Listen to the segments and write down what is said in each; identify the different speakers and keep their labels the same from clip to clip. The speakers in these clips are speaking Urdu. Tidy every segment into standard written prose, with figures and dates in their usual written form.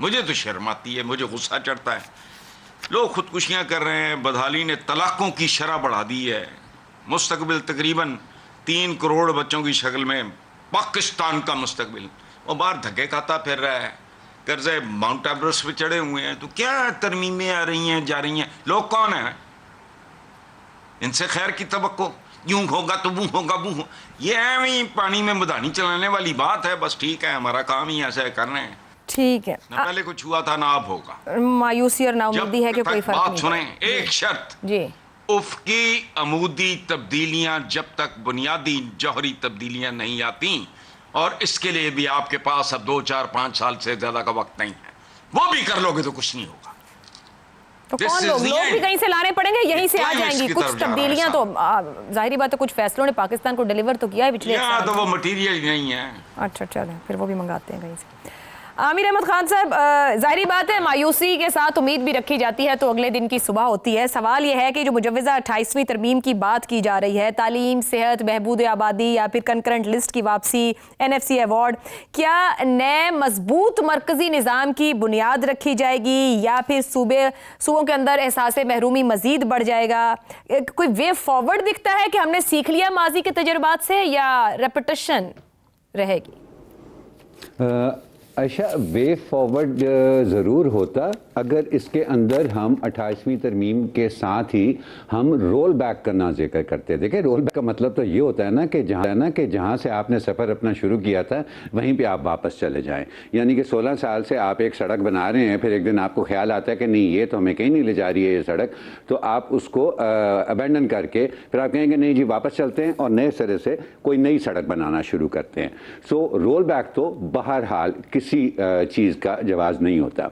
Speaker 1: مجھے تو شرم آتی ہے, مجھے غصہ چڑھتا ہے. لوگ خودکشیاں کر رہے ہیں, بدحالی نے طلاقوں کی شرح بڑھا دی ہے. مستقبل تقریباً 3 کروڑ بچوں کی شکل میں پاکستان کا مستقبل وہ باہر دھکے کھاتا پھر رہا ہے. قرضے ماؤنٹ ایورسٹ پہ چڑھے ہوئے ہیں, تو کیا ترمیمیں آ رہی ہیں جا رہی ہیں. لوگ کون ہیں, ان سے خیر کی توقع, یوں ہوگا تو وہ ہوگا وہ ہوگا. یہ ایویں پانی میں مدانی چلانے والی بات ہے. بس ٹھیک ہے, ہمارا کام ہی ایسا ہے کر رہے ہیں.
Speaker 2: ٹھیک ہے,
Speaker 1: نہ پہلے کچھ ہوا تھا نہ اب ہوگا.
Speaker 2: مایوسی اور ناامیدی ہے کہ کوئی فرق نہیں.
Speaker 1: بات سنیں, ایک شرط,
Speaker 2: جی,
Speaker 1: افقی عمودی تبدیلیاں جب تک بنیادی جوہری تبدیلیاں نہیں آتی, اور اس کے لیے بھی آپ کے پاس اب 2 4 5 سال سے زیادہ کا وقت نہیں ہے, وہ بھی کر لو گے تو کچھ نہیں ہوگا.
Speaker 2: تو کون لوگ بھی کہیں سے لانے پڑیں گے, یہیں سے آ جائیں گی کچھ تبدیلیاں. تو ظاہری بات ہے کچھ فیصلوں نے پاکستان کو ڈیلیور تو کیا ہے پچھلے
Speaker 1: یہاں تو وہ مٹیریل نہیں ہے.
Speaker 2: اچھا چلیں پھر وہ بھی منگاتے ہیں کہیں سے. عامر احمد خان صاحب, ظاہری بات ہے مایوسی کے ساتھ امید بھی رکھی جاتی ہے تو اگلے دن کی صبح ہوتی ہے. سوال یہ ہے کہ جو مجوزہ 28ویں ترمیم کی بات کی جا رہی ہے, تعلیم, صحت, بہبود آبادی یا پھر کنکرنٹ لسٹ کی واپسی, NFC ایوارڈ, کیا نئے مضبوط مرکزی نظام کی بنیاد رکھی جائے گی یا پھر صوبوں کے اندر احساس محرومی مزید بڑھ جائے گا؟ کوئی وے فارورڈ دکھتا ہے کہ ہم نے سیکھ لیا ماضی کے تجربات سے یا ریپیٹیشن رہے گی؟
Speaker 3: عائشہ, وے فارورڈ ضرور ہوتا اگر اس کے اندر ہم 28ویں ترمیم کے ساتھ ہی ہم رول بیک کرنا ذکر کرتے. دیکھیں رول بیک کا مطلب تو یہ ہوتا ہے نا کہ جہاں سے آپ نے سفر اپنا شروع کیا تھا وہیں پہ آپ واپس چلے جائیں. یعنی کہ 16 سال سے آپ ایک سڑک بنا رہے ہیں, پھر ایک دن آپ کو خیال آتا ہے کہ نہیں یہ تو ہمیں کہیں نہیں لے جا رہی ہے یہ سڑک, تو آپ اس کو ابینڈن کر کے پھر آپ کہیں گے نہیں جی واپس چلتے ہیں اور نئے سرے سے کوئی نئی سڑک بنانا شروع کرتے ہیں. سو رول بیک تو بہرحال کسی چیز کا جواز نہیں ہوتا.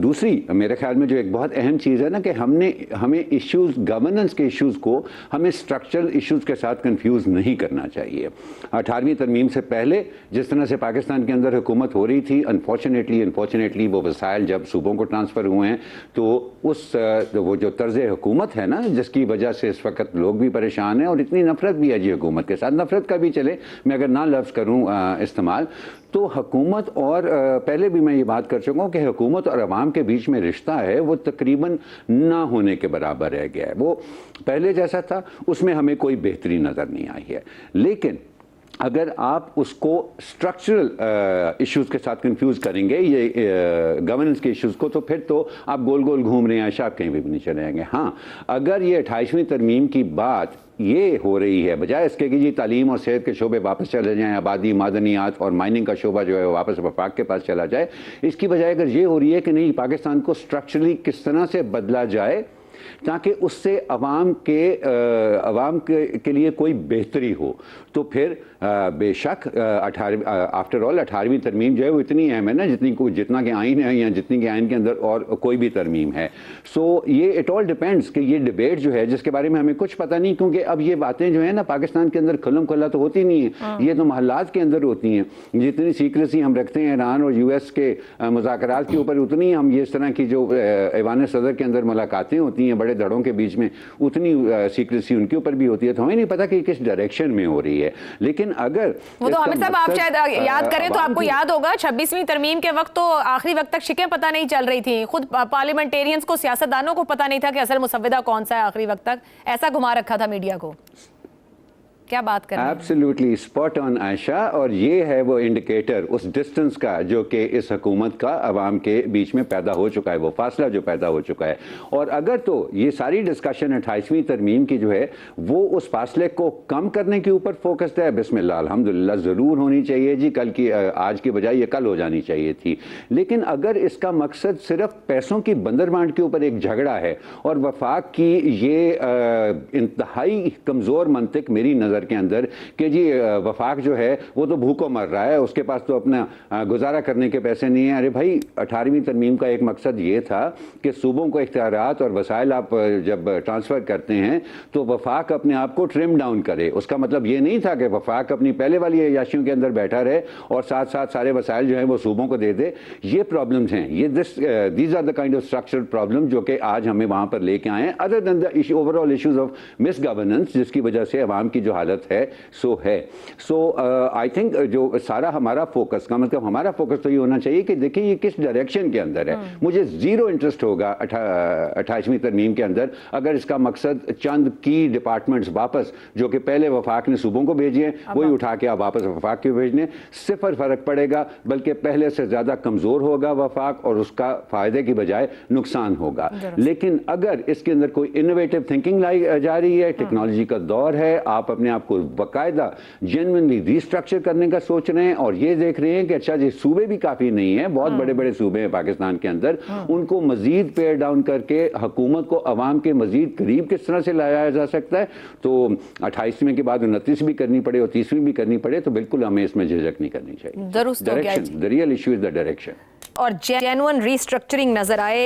Speaker 3: دوسری میرے خیال میں جو ایک بہت اہم چیز ہے نا کہ ہمیں ایشوز, گورننس کے ایشوز کو ہمیں اسٹرکچرل ایشوز کے ساتھ کنفیوز نہیں کرنا چاہیے. 18ویں ترمیم سے پہلے جس طرح سے پاکستان کے اندر حکومت ہو رہی تھی, انفارچونیٹلی وہ وسائل جب صوبوں کو ٹرانسفر ہوئے ہیں تو وہ جو طرز حکومت ہے نا جس کی وجہ سے اس وقت لوگ بھی پریشان ہیں اور اتنی نفرت بھی ہے جی حکومت کے ساتھ. نفرت کا بھی چلے, میں اگر نہ لفظ کروں استعمال, تو حکومت اور پہلے بھی میں یہ بات کر چکا ہوں کہ حکومت اور عوام کے بیچ میں رشتہ ہے وہ تقریباً نہ ہونے کے برابر رہ گیا ہے. وہ پہلے جیسا تھا اس میں ہمیں کوئی بہتری نظر نہیں آئی ہے. لیکن اگر آپ اس کو اسٹرکچرل ایشوز کے ساتھ کنفیوز کریں گے یہ گورننس کے ایشوز کو, تو پھر تو آپ گول گول گھوم رہے ہیں, آپ کہیں بھی نہیں چلے جائیں گے. ہاں اگر یہ 28ویں ترمیم کی بات یہ ہو رہی ہے بجائے اس کے کہ جی تعلیم اور صحت کے شعبے واپس چلے جائیں, آبادی, معدنیات اور مائننگ کا شعبہ جو ہے وہ واپس وفاق کے پاس چلا جائے, اس کی بجائے اگر یہ ہو رہی ہے کہ نہیں پاکستان کو اسٹرکچرلی کس طرح سے بدلا جائے تاکہ اس سے عوام کے لیے کوئی بہتری ہو, تو پھر بے شک آفٹر آل 18ویں ترمیم جو ہے وہ اتنی اہم ہے نا جتنا کہ آئین ہے یا جتنی کہ آئین کے اندر اور کوئی بھی ترمیم ہے. سو یہ اٹ آل ڈیپینڈس کہ یہ ڈبیٹ جو ہے جس کے بارے میں ہمیں کچھ پتہ نہیں, کیونکہ اب یہ باتیں جو ہیں نا پاکستان کے اندر کھلم کھلا تو ہوتی نہیں ہیں, یہ تو محلات کے اندر ہوتی ہیں. جتنی سیکریسی ہم رکھتے ہیں ایران اور US کے مذاکرات کے اوپر, اتنی ہم یہ اس طرح کی جو ایوان صدر کے اندر ملاقاتیں ہوتی ہیں بڑے دھڑوں کے بیچ میں, اتنی سیکریسی ان کے اوپر بھی ہوتی ہے. تو ہمیں نہیں پتا کہ کس ڈائریکشن میں ہو رہی ہے. لیکن اگر
Speaker 2: وہ تو حامد صاحب آپ شاید یاد کریں تو آپ کو یاد ہوگا 26ویں ترمیم کے وقت تو آخری وقت تک شکیں پتہ نہیں چل رہی تھیں, خود پارلیمنٹیرینز کو, سیاستدانوں کو پتہ نہیں تھا کہ اصل مسودہ کون سا ہے. آخری وقت تک ایسا گھما رکھا تھا میڈیا کو. کیا بات کر رہے ہیں؟
Speaker 3: ایبسلیوٹلی اسپاٹ آن عائشہ, اور یہ ہے وہ انڈیکیٹر اس ڈسٹنس کا جو کہ اس حکومت کا عوام کے بیچ میں پیدا ہو چکا ہے, وہ فاصلہ جو پیدا ہو چکا ہے. اور اگر تو یہ ساری ڈسکشن 28ویں ترمیم کی جو ہے وہ اس فاصلے کو کم کرنے کے اوپر فوکسڈ ہے, بسم اللہ الحمدللہ ضرور ہونی چاہیے جی, کل کی آج کی بجائے یہ کل ہو جانی چاہیے تھی. لیکن اگر اس کا مقصد صرف پیسوں کی بندر بانٹ کے اوپر ایک جھگڑا ہے اور وفاق کی یہ انتہائی کمزور منطق میری نظر کے اندر کہ جی وفاق جو ہے وہ تو بھوکوں مر رہا ہے, اس کے پاس تو اپنا گزارا کرنے کے پیسے نہیں ہیں. ارے بھائی 18ویں ترمیم کا ایک مقصد یہ تھا کہ صوبوں کو اختیارات اور وسائل آپ جب ٹرانسفر کرتے ہیں تو وفاق اپنے آپ کو ٹرم ڈاؤن کرے. اس کا مطلب یہ نہیں تھا کہ وفاق اپنی پہلے والی عیاشیوں کے اندر بیٹھا رہے اور ساتھ ساتھ سارے وسائل جو ہیں وہ صوبوں کو دے دے. یہ پرابلمز ہیں, یہ these are the kind of structural problem جو کہ آج ہمیں وہاں پر لے کے آئے ہیں, other than the overall issues of misgovernance, جس کی وجہ سے عوام کی جو حالت ہے سو ہے. سو آئی تھنک جو سارا ہمارا فوکس کا مطلب ہمارا فوکس تو یہ ہونا چاہیے کہ دیکھیں یہ کس ڈائریکشن کے اندر ہے. مجھے زیرو انٹرسٹ ہوگا 28ویں ترمیم کے اندر اگر اس کا مقصد چند کی ڈپارٹمنٹس واپس جو کہ پہلے وفاق نے صوبوں کو بھیجے ہیں وہی اٹھا کے آپ واپس وفاق کے بھیجنے, صفر فرق پڑے گا, بلکہ پہلے سے زیادہ کمزور ہوگا وفاق اور اس کا فائدے کی بجائے نقصان ہوگا. لیکن اگر اس کے اندر کوئی انوویٹو تھنکنگ لائی جا رہی ہے, ٹیکنالوجی کا دور ہے, آپ اپنے آپ کو باقاعدہ جینوئنلی ری اسٹرکچر کرنے کا سوچ رہے ہیں اور یہ دیکھ رہے ہیں کہ اچھا جی صوبے بھی کافی نہیں ہیں, بہت بڑے بڑے صوبے ہیں پاکستان کے اندر, ان کو مزید پیئر ڈاؤن کر کے حکومت کو عوام کے مزید قریب کس طرح سے لایا جا سکتا ہے, تو 28ویں کے بعد 29 بھی کرنی پڑے اور 30ویں بھی کرنی پڑے تو بالکل ہمیں اس میں جھجک نہیں کرنی چاہیے.
Speaker 2: درست ہو گیا جی.
Speaker 3: The real issue is the direction.
Speaker 2: اور جینوئن ری اسٹرکچرنگ نظر آئے